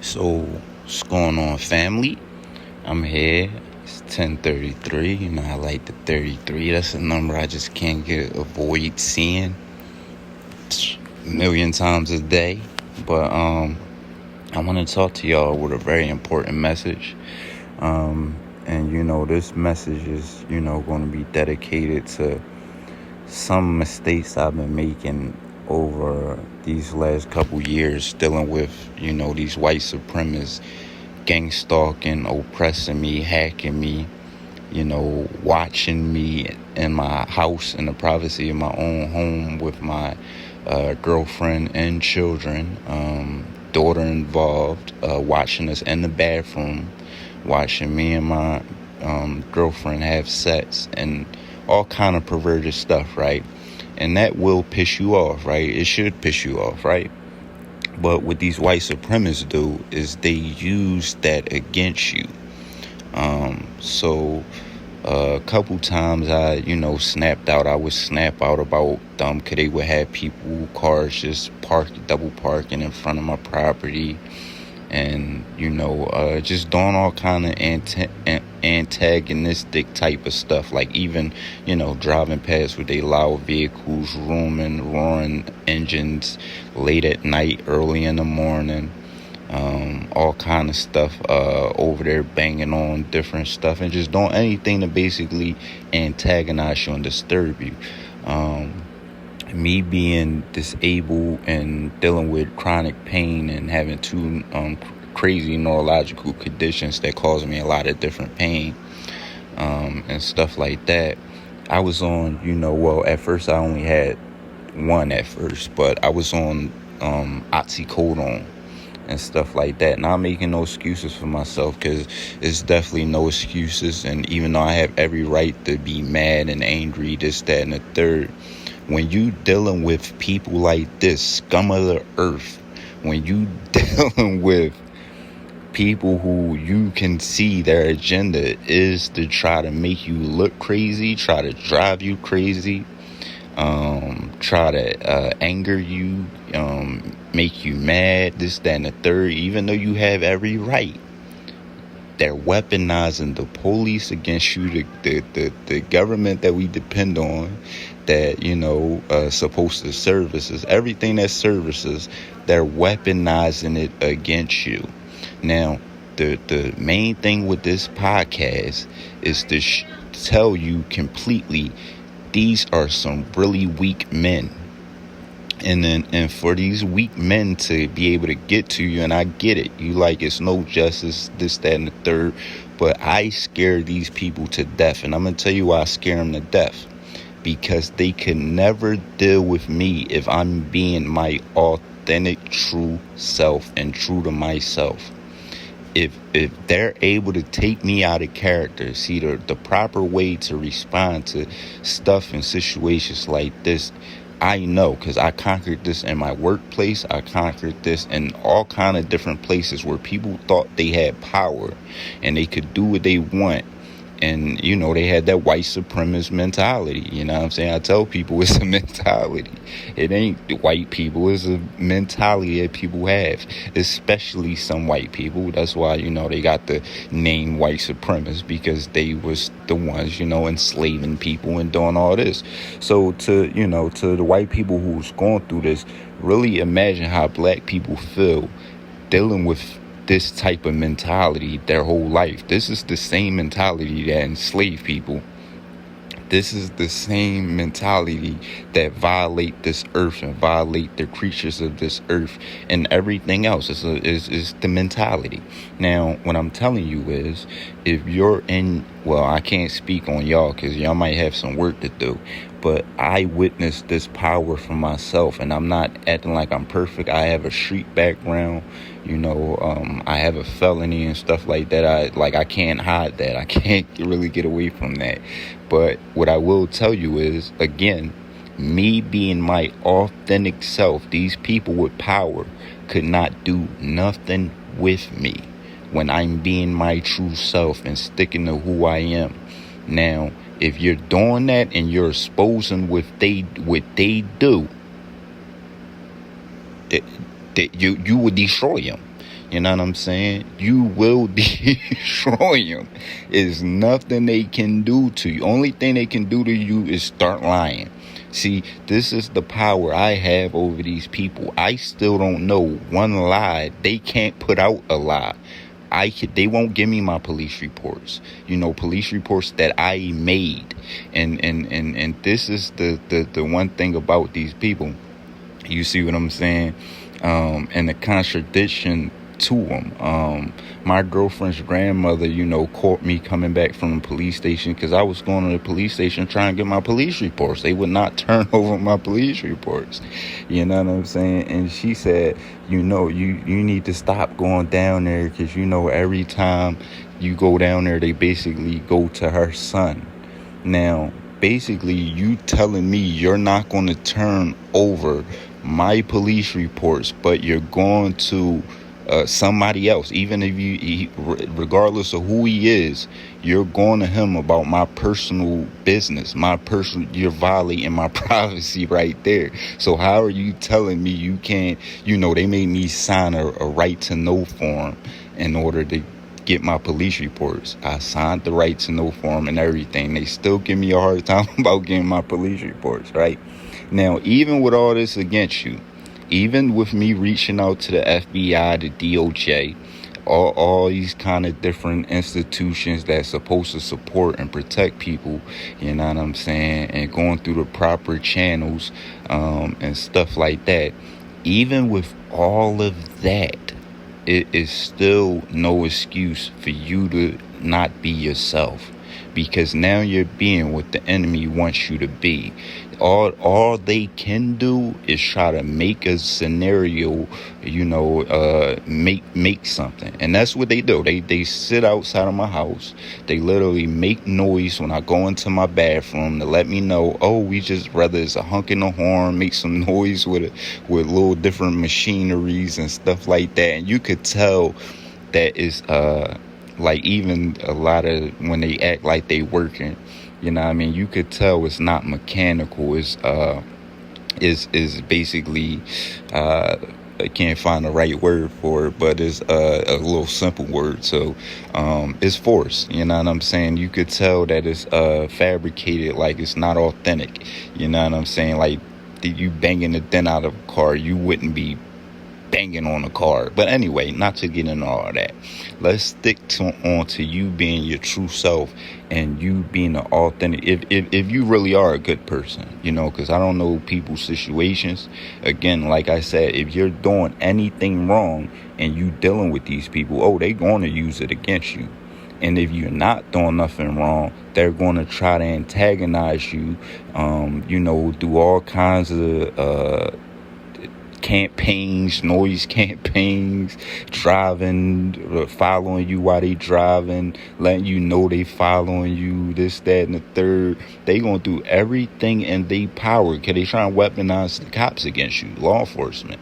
So, what's going on, family? I'm here. It's 10:33. I like the 33. That's a number I just can't avoid seeing a million times a day. But I want to talk to y'all with a very important message. And this message is going to be dedicated to some mistakes I've been making over these last couple years, dealing with these white supremacists gangstalking, oppressing me, hacking me, watching me in my house in the privacy of my own home with my girlfriend and children, daughter involved, watching us in the bathroom, watching me and my girlfriend have sex and all kind of perverted stuff, right? And that will piss you off, right? It should piss you off, right? But what these white supremacists do is they use that against you. So a couple times I, snapped out. I would snap out about them because they would have cars just double parking in front of my property. And, just doing all kind of antagonistic type of stuff. Like even, driving past with their loud vehicles, roaring engines late at night, early in the morning. All kind of stuff over there, banging on different stuff and just doing anything to basically antagonize you and disturb you. Me being disabled and dealing with chronic pain and having two crazy neurological conditions that cause me a lot of different pain and stuff like that. I was on, at first I only had one at first, but I was on oxycodone and stuff like that. Not making no excuses for myself, because it's definitely no excuses. And even though I have every right to be mad and angry, this, that, and the third, when you dealing with people like this, scum of the earth, when you dealing with people who you can see their agenda is to try to make you look crazy, try to drive you crazy, try to anger you, make you mad, this, that, and the third, even though you have every right. They're weaponizing the police against you, the government that we depend on, that, supposed to services, everything that services, they're weaponizing it against you. Now, the main thing with this podcast is to tell you completely, these are some really weak men. And for these weak men to be able to get to you, and I get it, you like it's no justice, this, that, and the third, but I scare these people to death. And I'm going to tell you why I scare them to death. Because they can never deal with me if I'm being my authentic, true self and true to myself. If they're able to take me out of character, see the proper way to respond to stuff and situations like this, I know, because I conquered this in my workplace. I conquered this in all kind of different places where people thought they had power and they could do what they want. And, they had that white supremacist mentality. You know what I'm saying? I tell people it's a mentality. It ain't white people. It's a mentality that people have, especially some white people. That's why, they got the name white supremacists, because they was the ones, enslaving people and doing all this. So to the white people who's going through this, really imagine how black people feel dealing with this type of mentality their whole life. This is the same mentality that enslaved people. This is the same mentality that violate this earth and violate the creatures of this earth and everything else. Is the mentality. Now, what I'm telling you is, if you're I can't speak on y'all because y'all might have some work to do, but I witnessed this power for myself, and I'm not acting like I'm perfect. I have a street background. I have a felony and stuff like that. I can't hide that. I can't really get away from that. But what I will tell you is, again, me being my authentic self, these people with power could not do nothing with me when I'm being my true self and sticking to who I am. Now, if you're doing that and you're exposing what they do, you would destroy them. You know what I'm saying? You will destroy them. There's nothing they can do to you. Only thing they can do to you is start lying. See, this is the power I have over these people. I still don't know one lie. They can't put out a lie. They won't give me my police reports. Police reports that I made. And this is the one thing about these people. You see what I'm saying? And the contradiction to them. My girlfriend's grandmother, caught me coming back from the police station because I was going to the police station trying to get my police reports. They would not turn over my police reports. You know what I'm saying? And she said, you need to stop going down there because, every time you go down there, they basically go to her son. Now, basically, you telling me you're not going to turn over my police reports, but you're going to somebody else, even if regardless of who he is, you're going to him about my personal business, you're violating my privacy right there. So how are you telling me you can't, they made me sign a right to know form in order to get my police reports. I signed the right to know form and everything. They still give me a hard time about getting my police reports, right? Now, even with all this against you, even with me reaching out to the FBI, the DOJ, all these kind of different institutions that's supposed to support and protect people, you know what I'm saying, and going through the proper channels and stuff like that, even with all of that, it is still no excuse for you to not be yourself, because now you're being what the enemy wants you to be. All they can do is try to make a scenario, make something. And that's what they do. They sit outside of my house. They literally make noise when I go into my bathroom to let me know, whether it's a honking the horn, make some noise with little different machineries and stuff like that. And you could tell that it's like even a lot of when they act like they working. You know what I mean? You could tell it's not mechanical. It's basically I can't find the right word for it, but it's a little simple word. So it's force. You know what I'm saying? You could tell that it's fabricated, like it's not authentic. You know what I'm saying? Like you banging the dent out of a car, you wouldn't be banging on a car. But anyway, not to get into all that. Let's stick on to you being your true self and you being an authentic. If you really are a good person, because I don't know people's situations. Again, like I said, if you're doing anything wrong and you dealing with these people, they're going to use it against you. And if you're not doing nothing wrong, they're going to try to antagonize you, do all kinds of campaigns, noise campaigns, driving, following you while they driving, letting you know they following you, this, that, and the third. They gonna do everything in their power because they trying to weaponize the cops against you, law enforcement.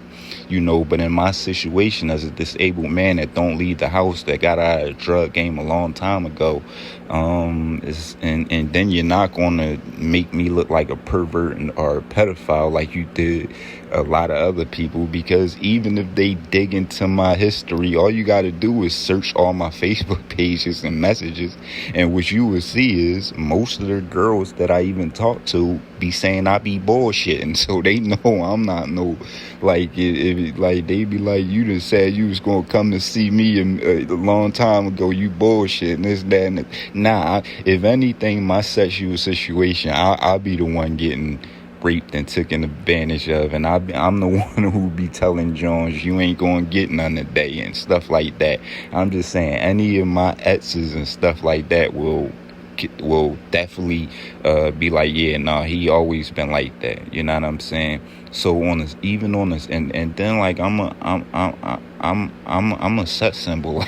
But in my situation as a disabled man that don't leave the house, that got out of the drug game a long time ago, and then you're not going to make me look like a pervert or a pedophile like you did a lot of other people, because even if they dig into my history, all you got to do is search all my Facebook pages and messages, and what you will see is most of the girls that I even talk to be saying I be bullshitting, so they know I'm not no, like, like they be like, you just said you was gonna come to see me a long time ago, you bullshit and this, that, and nah. If anything, my sexual situation, I'll be the one getting raped and taken advantage of, and I'm the one who be telling Jones you ain't gonna get none today and stuff like that. I'm just saying, any of my exes and stuff like that will definitely be like, yeah, nah, he always been like that. You know what I'm saying? So on this, even on this, and then like I'm a sex symbol,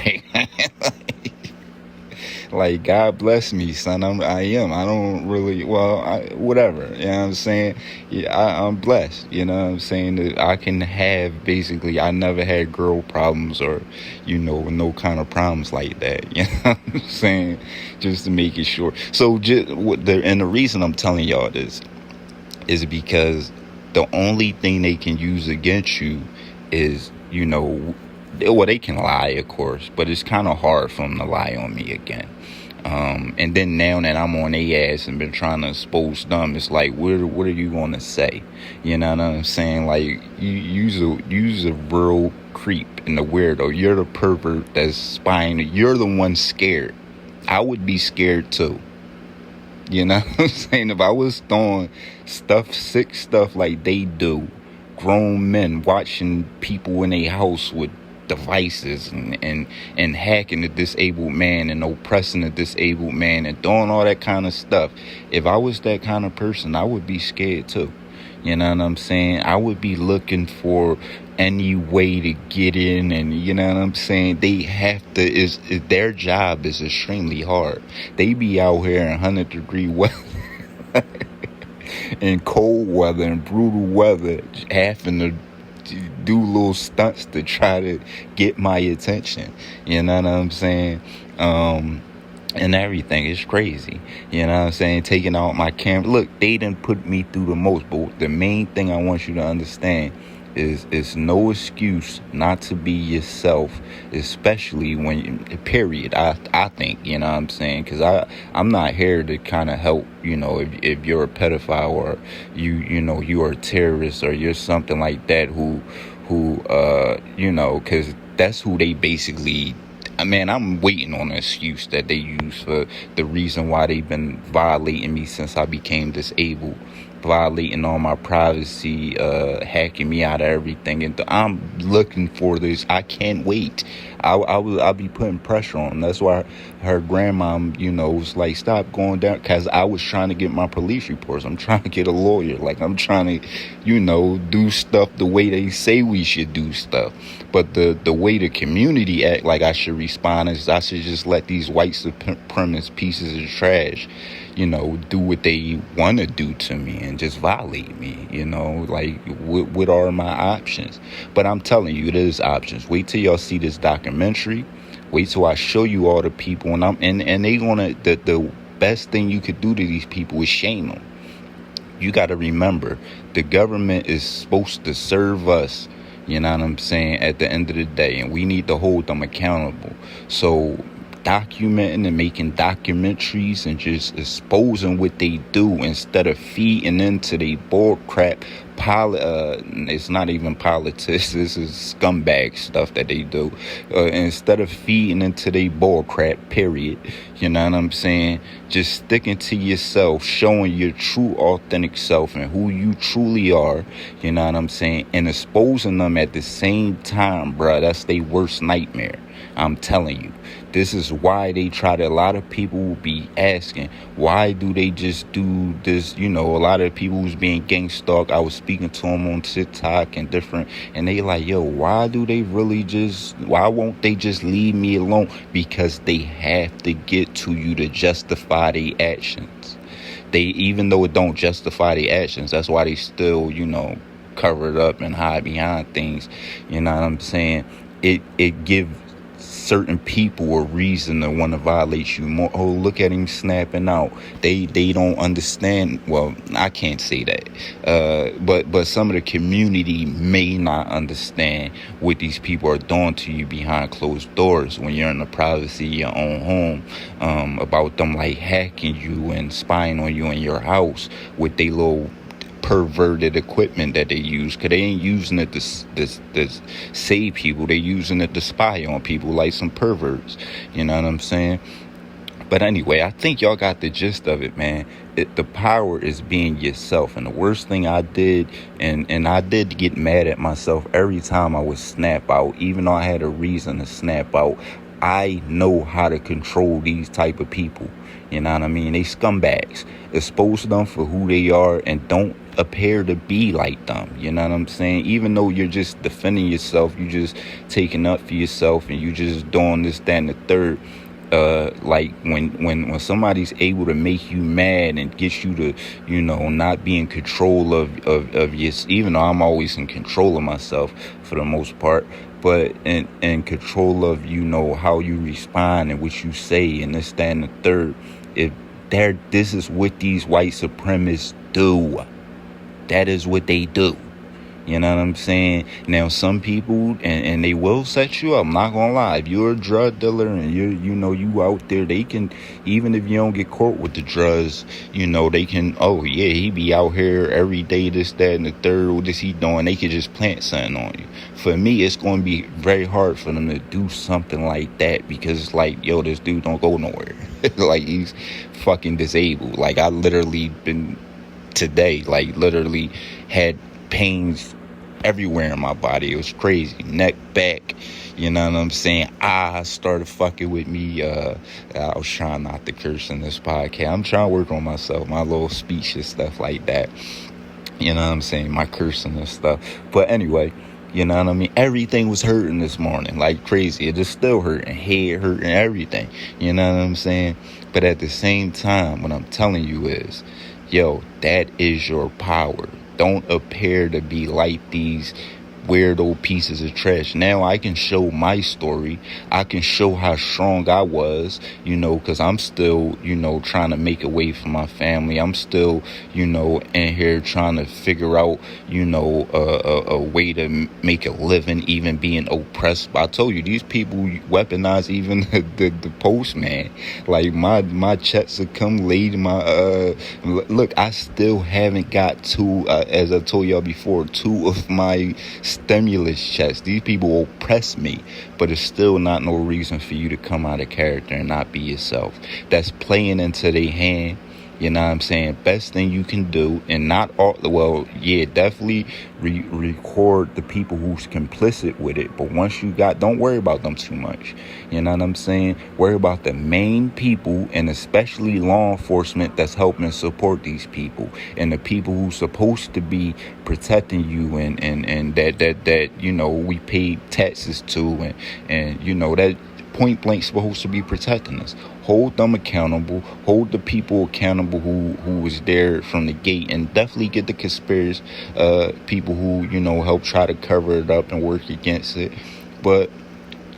like God bless me, son. I am. I don't really, whatever. You know what I'm saying? Yeah, I'm blessed. You know what I'm saying? That I can have, basically, I never had girl problems or, no kind of problems like that. You know what I'm saying? Just to make it short. So and the reason I'm telling y'all this is because the only thing they can use against you is, well, they can lie, of course, but it's kind of hard for them to lie on me again. And then now that I'm on their ass and been trying to expose them, it's like, what are you going to say? You know what I'm saying? Like, you's a real creep and a weirdo. You're the pervert that's spying. You're the one scared. I would be scared too. You know what I'm saying? If I was throwing sick stuff like they do, grown men watching people in a house with devices and hacking the disabled man and oppressing the disabled man and doing all that kind of stuff. If I was that kind of person, I would be scared too. You know what I'm saying? I would be looking for any way to get in, and you know what I'm saying? They have to, is their job is extremely hard. They be out here in 100-degree weather in cold weather and brutal weather, having to do little stunts to try to get my attention. You know what I'm saying? And everything is crazy. You know what I'm saying? Taking out my camera. Look, they didn't put me through the most, but the main thing I want you to understand is it's no excuse not to be yourself, especially when, period, I think, you know what I'm saying? Because I'm not here to kind of help, you know, if you're a pedophile or you know, you are a terrorist or you're something like that who you know, because that's who they basically, I'm waiting on an excuse that they use for the reason why they've been violating me since I became disabled, violating all my privacy, hacking me out of everything. And I'm looking for this. I can't wait. I'll be putting pressure on them. That's why her grandma, you know, was like, stop going down, because I was trying to get my police reports. I'm trying to get a lawyer. Like, I'm trying to, you know, do stuff the way they say we should do stuff. But the way the community act like I should respond is I should just let these white supremacist pieces of trash, you know, do what they want to do to me and just violate me, you know, like what are my options? But I'm telling you, there's options. Wait till y'all see this documentary. Wait till I show you all the people, and they gonna, the best thing you could do to these people is shame them. You got to remember, the government is supposed to serve us. You know what I'm saying? At the end of the day, and we need to hold them accountable. So documenting and making documentaries and just exposing what they do instead of feeding into the bull crap. It's not even politics. This is scumbag stuff that they do. Instead of feeding into the bull crap, period. You know what I'm saying? Just sticking to yourself, showing your true, authentic self and who you truly are. You know what I'm saying? And exposing them at the same time, bruh. That's their worst nightmare. I'm telling you. This is why they try to, a lot of people will be asking, why do they just do this? You know, a lot of people who's being gang stalked, I was speaking to them on TikTok and different, and they like, yo, why won't they just leave me alone? Because they have to get to you to justify their actions. Even though it don't justify their actions, that's why they still, you know, cover it up and hide behind things. You know what I'm saying? It gives certain people a reason to want to violate you more. Oh, look at him snapping out. They don't understand. Well, I can't say that. But some of the community may not understand what these people are doing to you behind closed doors when you're in the privacy of your own home. About them like hacking you and spying on you in your house with their little perverted equipment that they use, because they ain't using it to save people. They using it to spy on people like some perverts. You know what I'm saying? But anyway, I think y'all got the gist of it, man. The power is being yourself. And the worst thing I did, and I did get mad at myself every time I would snap out, even though I had a reason to snap out. I know how to control these type of people. You know what I mean? They scumbags. Expose them for who they are and don't appear to be like them. You know what I'm saying? Even though you're just defending yourself, you just taking up for yourself and you just doing this, that, and the third. Like when somebody's able to make you mad and get you to, you know, not be in control of your, even though I'm always in control of myself for the most part, but in control of, you know, how you respond and what you say and this, that, and the third. This is what these white supremacists do. That is what they do. You know what I'm saying? Now, some people, and they will set you up. I'm not gonna lie. If you're a drug dealer and you out there, they can, even if you don't get caught with the drugs, they can, oh yeah, he be out here every day, this, that, and the third, what is he doing? They could just plant something on you. For me, it's going to be very hard for them to do something like that, because it's like, yo, this dude don't go nowhere. Like, he's fucking disabled. Like, I literally been today, like, literally had pains everywhere in my body. It was crazy. Neck, back, you know what I'm saying? I started fucking with me. I was trying not to curse in this podcast. I'm trying to work on myself, my little speech and stuff like that. You know what I'm saying? My cursing and stuff. But anyway, you know what I mean? Everything was hurting this morning like crazy. It is still hurting. Head hurting, everything. You know what I'm saying? But at the same time, what I'm telling you is, yo, that is your power. Don't appear to be like these weirdo pieces of trash. Now I can show my story. I can show how strong I was, because I'm still, trying to make a way for my family. I'm still, in here trying to figure out, a way to make a living, even being oppressed. I told you, these people weaponize even the postman. Like, my checks have come late. Look, I still haven't got as I told y'all before, 2 of my stimulus checks. These people oppress me, but it's still not no reason for you to come out of character and not be yourself. That's playing into their hand. You know what I'm saying? Best thing you can do, and not all, well, yeah, definitely record the people who's complicit with it. But once you don't worry about them too much. You know what I'm saying? Worry about the main people, and especially law enforcement that's helping support these people, and the people who's supposed to be protecting you, and that we pay taxes to, and that point blank supposed to be protecting us. Hold them accountable. Hold the people accountable who was there from the gate, and definitely get the conspiracy people who help try to cover it up and work against it. But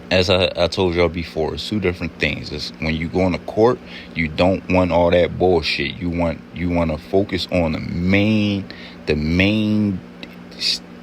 as I told y'all before, it's 2 different things. It's when you go into court, you don't want all that bullshit. You want to focus on the main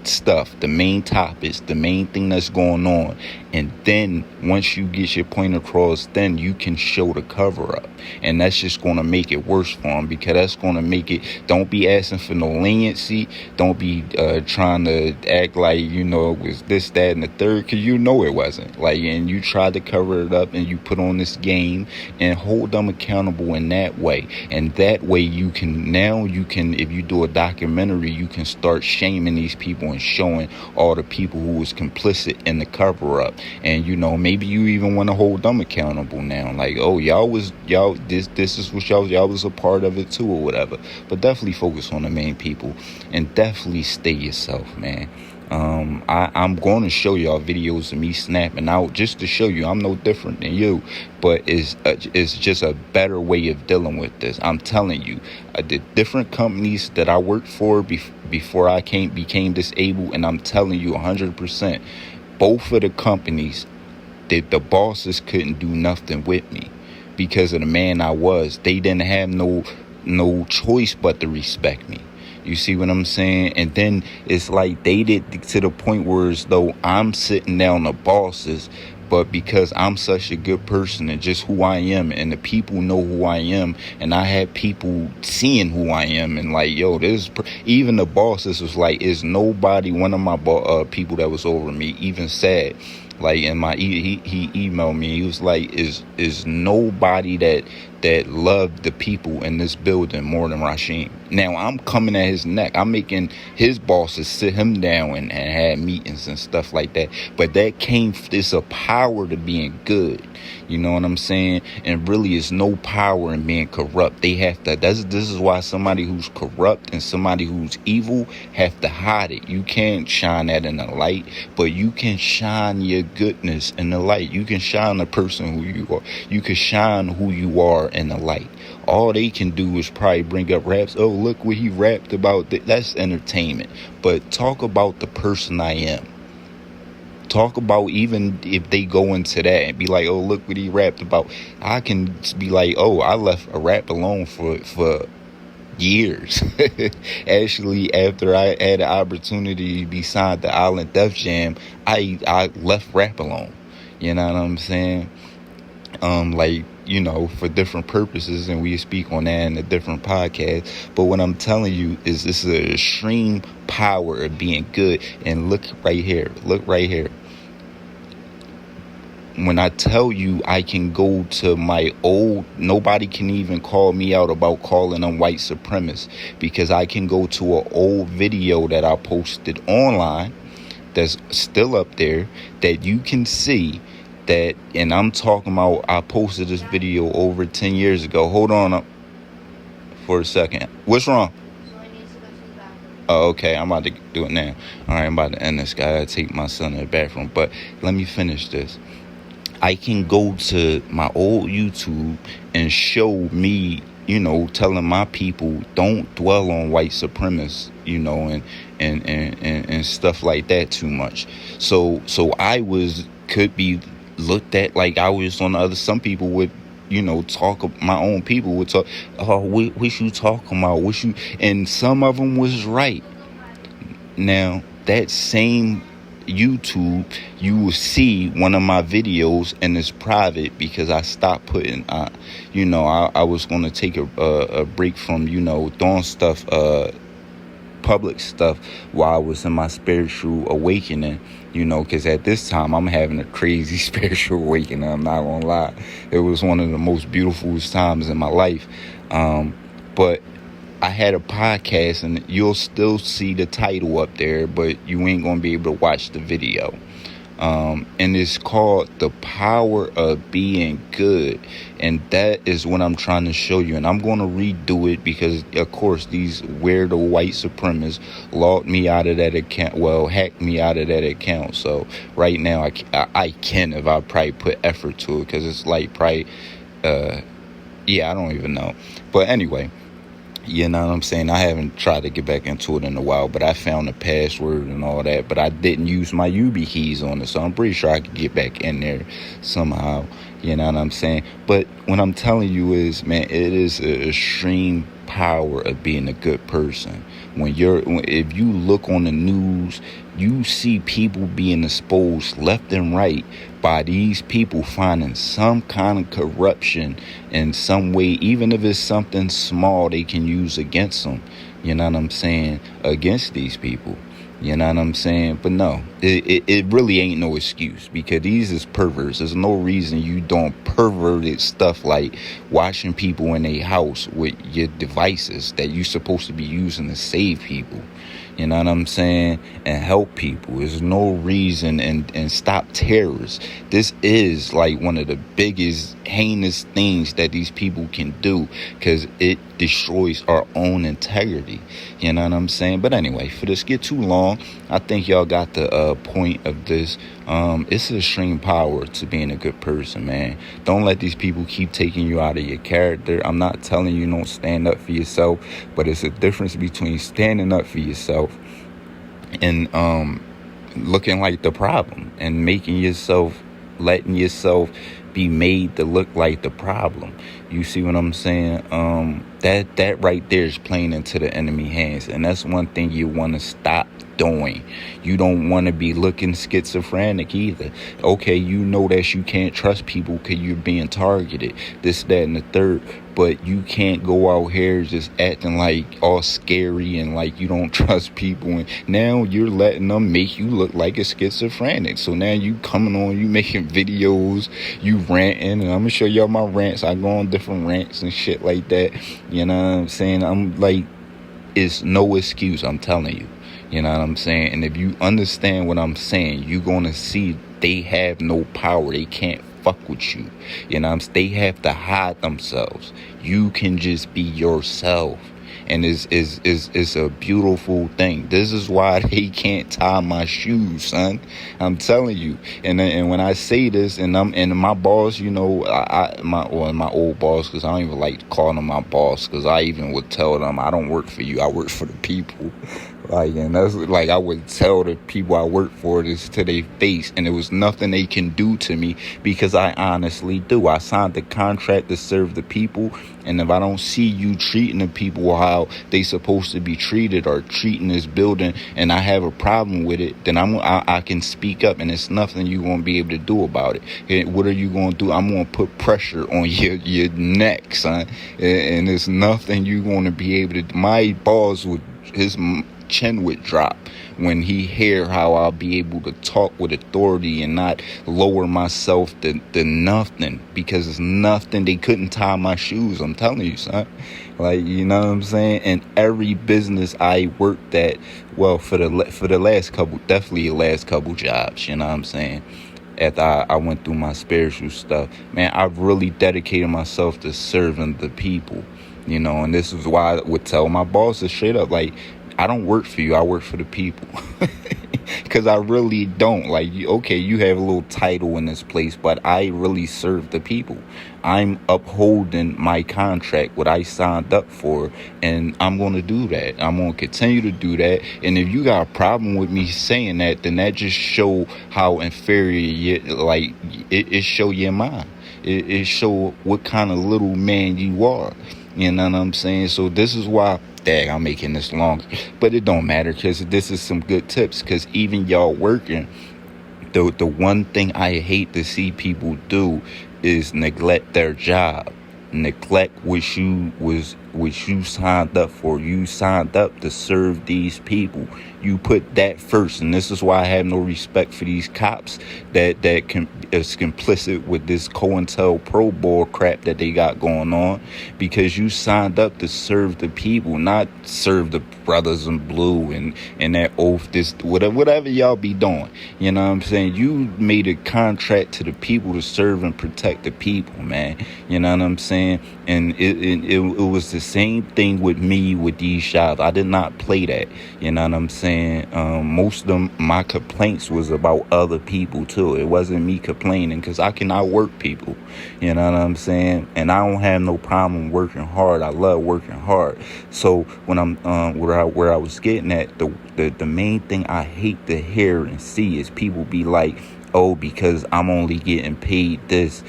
stuff, the main topics, the main thing that's going on. And then once you get your point across, then you can show the cover up. And that's just going to make it worse for them, because that's going to make it, don't be asking for no leniency. Don't be trying to act like, it was this, that, and the third, because it wasn't. Like, and you tried to cover it up, and you put on this game, and hold them accountable in that way. And that way you can, if you do a documentary, you can start shaming these people and showing all the people who was complicit in the cover up. And maybe you even want to hold them accountable now, like, oh, this is what y'all was a part of it too, or whatever. But definitely focus on the main people, and definitely stay yourself, man. I'm going to show y'all videos of me snapping out, just to show you I'm no different than you, but it's just a better way of dealing with this. I'm telling you, the different companies that I worked for before I became disabled, and I'm telling you 100%, both of the companies, the bosses couldn't do nothing with me because of the man I was. They didn't have no choice but to respect me. You see what I'm saying? And then it's like they did to the point where as though I'm sitting down the bosses, but because I'm such a good person and just who I am, and the people know who I am, and I had people seeing who I am, and like, yo, even the bosses was like, is nobody, one of my people that was over me even said, like, in my he emailed me, he was like, is nobody that loved the people in this building more than Rashim. Now I'm coming at his neck. I'm making his bosses sit him down and have meetings and stuff like that. But that it's a power to being good. You know what I'm saying? And really, it's no power in being corrupt. They have to. This is why somebody who's corrupt and somebody who's evil have to hide it. You can't shine that in the light, but you can shine your goodness in the light. You can shine the person who you are. You can shine who you are in the light. All they can do is probably bring up raps. Oh, look what he rapped about. That's entertainment. But talk about the person I am. Talk about, even if they go into that and be like, oh, look what he rapped about. I can be like, oh, I left a rap alone for years. Actually, after I had the opportunity to be signed to Island Def Jam, I left rap alone. You know what I'm saying? Like, for different purposes, and we speak on that in a different podcast. But what I'm telling you is this is an extreme power of being good. And look right here. Look right here. When I tell you I can go to my old, nobody can even call me out about calling them white supremacists, because I can go to an old video that I posted online that's still up there that you can see that, and I'm talking about, I posted this video over 10 years ago. Hold on up for a second. What's wrong? Oh, okay, I'm about to do it now. All right, I'm about to end this. Gotta take my son to the bathroom, but let me finish this. I can go to my old YouTube and show me, telling my people don't dwell on white supremacists, and stuff like that too much. So I could be looked at like I was on the other. Some people would, talk. My own people would talk. Oh, what you talking about? And some of them was right. Now that same YouTube, you will see one of my videos, and it's private because I stopped putting I was going to take a break from doing stuff, public stuff, while I was in my spiritual awakening, because at this time I'm having a crazy spiritual awakening. I'm not gonna lie, it was one of the most beautiful times in my life. But I had a podcast, and you'll still see the title up there, but you ain't gonna be able to watch the video. And it's called The Power of Being Good. And that is what I'm trying to show you. And I'm going to redo it because, of course, these weirdo white supremacists logged me out of that account. Well, hacked me out of that account. So right now I can, if I probably put effort to it, because it's like probably, I don't even know. But anyway. You know what I'm saying? I haven't tried to get back into it in a while, but I found the password and all that. But I didn't use my UB keys on it, so I'm pretty sure I could get back in there somehow. You know what I'm saying? But what I'm telling you is, man, it is an extreme power of being a good person. If you look on the news, you see people being exposed left and right by these people finding some kind of corruption in some way, even if it's something small they can use against them. You know what I'm saying? Against these people. You know what I'm saying? But no, it really ain't no excuse, because these is perverts. There's no reason you don't perverted stuff like watching people in a house with your devices that you're supposed to be using to save people. You know what I'm saying? And help people. There's no reason, and stop terrorists. This is like one of the biggest heinous things that these people can do, because it destroys our own integrity. You know what I'm saying? But anyway, for this get too long, I think y'all got the point of this. It's an extreme power to being a good person, man. Don't let these people keep taking you out of your character. I'm not telling you don't stand up for yourself, but it's a difference between standing up for yourself and looking like the problem, and letting yourself be made to look like the problem. You see what I'm saying? That right there is playing into the enemy hands, and that's one thing you want to stop doing. You don't want to be looking schizophrenic either. Okay, you know that you can't trust people because you're being targeted, this, that, and the third, but you can't go out here just acting like all scary and like you don't trust people, and now you're letting them make you look like a schizophrenic. So now you coming on, you making videos, you ranting, and I'm gonna show y'all my rants. I go on different rants and shit like that. You know what I'm saying? I'm like, it's no excuse, I'm telling you. You know what I'm saying? And if you understand what I'm saying, you're going to see they have no power. They can't fuck with you. You know what I'm saying? They have to hide themselves. You can just be yourself. And it's a beautiful thing. This is why they can't tie my shoes, son. I'm telling you. And when I say this, and my boss, my old boss, because I don't even like calling them my boss, because I even would tell them I don't work for you, I work for the people. Like, and that's like I would tell the people I work for this to their face, and there was nothing they can do to me because I honestly do. I signed the contract to serve the people, and if I don't see you treating the people how they supposed to be treated or treating this building, and I have a problem with it, then I can speak up, and it's nothing you gonna be able to do about it. And what are you gonna do? I'm gonna put pressure on your neck, son, and it's nothing you gonna be able to. My boss would his chin would drop when he hear how I'll be able to talk with authority and not lower myself to nothing, because it's nothing. They couldn't tie my shoes. I'm telling you, son. Like, you know what I'm saying? And every business I worked at, well, for the last couple, definitely the last couple jobs, you know what I'm saying? After I went through my spiritual stuff, man, I've really dedicated myself to serving the people, you know, and this is why I would tell my bosses straight up, like, I don't work for you, I work for the people. Because I really don't. Like, okay, you have a little title in this place, but I really serve the people. I'm upholding my contract, what I signed up for, and I'm going to do that. I'm going to continue to do that. And if you got a problem with me saying that, then that just show how inferior it show your mind. It show what kind of little man you are. You know what I'm saying? So this is why, dang, I'm making this longer, but it don't matter, because this is some good tips. Because even y'all working, the one thing I hate to see people do is neglect their job, neglect what you signed up for. You signed up to serve these people. You put that first, and this is why I have no respect for these cops that is complicit with this COINTELPRO bull crap that they got going on, because you signed up to serve the people, not serve the brothers in blue and that oath, this whatever y'all be doing. You know what I'm saying? You made a contract to the people to serve and protect the people, man. You know what I'm saying? And it was the same thing with me with these jobs. I did not play that. You know what I'm saying? Most of my complaints was about other people too. It wasn't me complaining, because I can outwork people. You know what I'm saying? And I don't have no problem working hard. I love working hard. So when I'm where I was getting at, the main thing I hate to hear and see is people be like, oh, because I'm only getting paid this,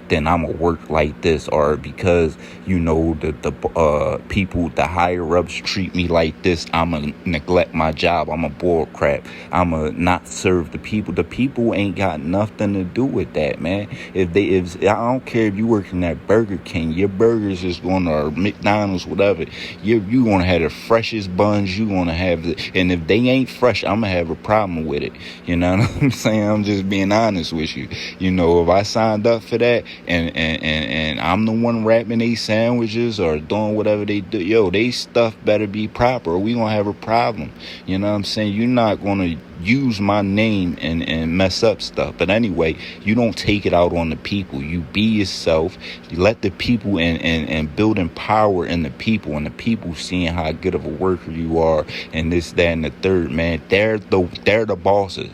then I'm gonna work like this, or because, you know, the people, the higher ups treat me like this, I'm gonna neglect my job. I'm a bull crap. I'm gonna not serve the people. The people ain't got nothing to do with that, man. If I don't care if you working at Burger King, your burgers is gonna, or McDonald's, whatever. You gonna have the freshest buns. You gonna have and if they ain't fresh, I'm gonna have a problem with it. You know what I'm saying? I'm just being honest with you. You know, if I signed up for that, and I'm the one wrapping these sandwiches or doing whatever they do, yo, they stuff better be proper, or we gonna have a problem. You know what I'm saying? You're not gonna use my name and mess up stuff. But anyway, you don't take it out on the people. You be yourself. You let the people and building power in the people, and the people seeing how good of a worker you are, and this, that, and the third, man. They're the bosses.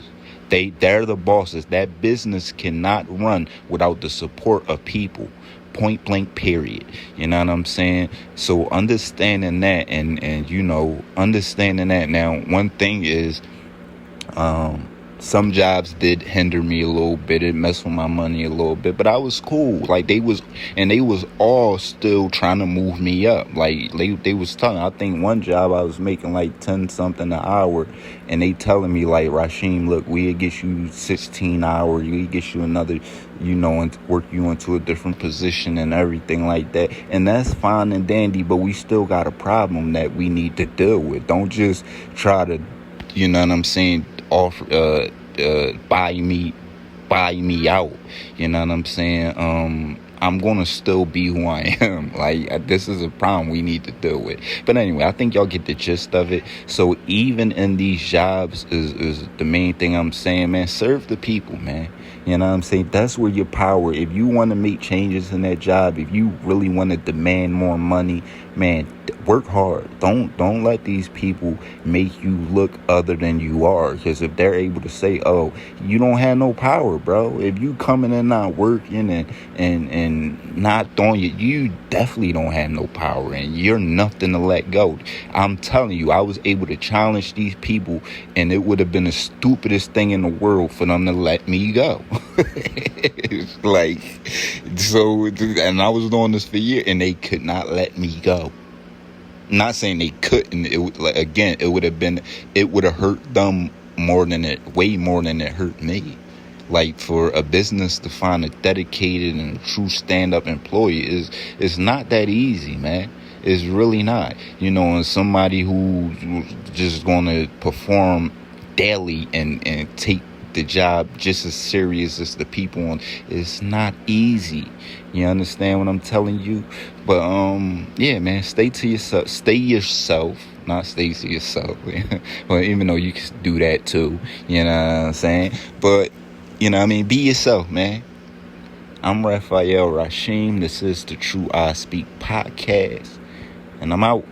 They're the bosses. That business cannot run without the support of people. Point blank, period. You know what I'm saying? So understanding that, and you know, understanding that. Now, one thing is, some jobs did hinder me a little bit. It messed with my money a little bit, but I was cool. Like, they was all still trying to move me up. Like, they was telling, I think one job I was making like 10 something an hour, and they telling me like, Rasheem, look, we'll get you 16 hours. We get you another, you know, and work you into a different position and everything like that. And that's fine and dandy, but we still got a problem that we need to deal with. Don't just try to, you know what I'm saying, offer buy me out. You know what I'm saying? I'm gonna still be who I am. Like, this is a problem we need to deal with. But anyway, I think y'all get the gist of it. So even in these jobs is the main thing I'm saying, man. Serve the people, man. You know what I'm saying? That's where your power. If you want to make changes in that job, if you really want to demand more money, man, work hard. Don't let these people make you look other than you are. Because if they're able to say, oh, you don't have no power, bro. If you coming and not working and not throwing you definitely don't have no power, and you're nothing to let go. I'm telling you, I was able to challenge these people, and it would have been the stupidest thing in the world for them to let me go. Like, so, and I was doing this for years, and they could not let me go. Not saying they couldn't. It would, like, again, it would have hurt them way more than it hurt me. Like, for a business to find a dedicated and true stand-up employee is not that easy, man. It's really not. You know, and somebody who's just going to perform daily and take the job just as serious as the people on, it's not easy. You understand what I'm telling you? But yeah, man, stay yourself, not stay to yourself. Well, even though you can do that too, you know what I'm saying? But you know what I mean, be yourself, man. I'm Raphael Rashim. This is the True I Speak podcast, and I'm out.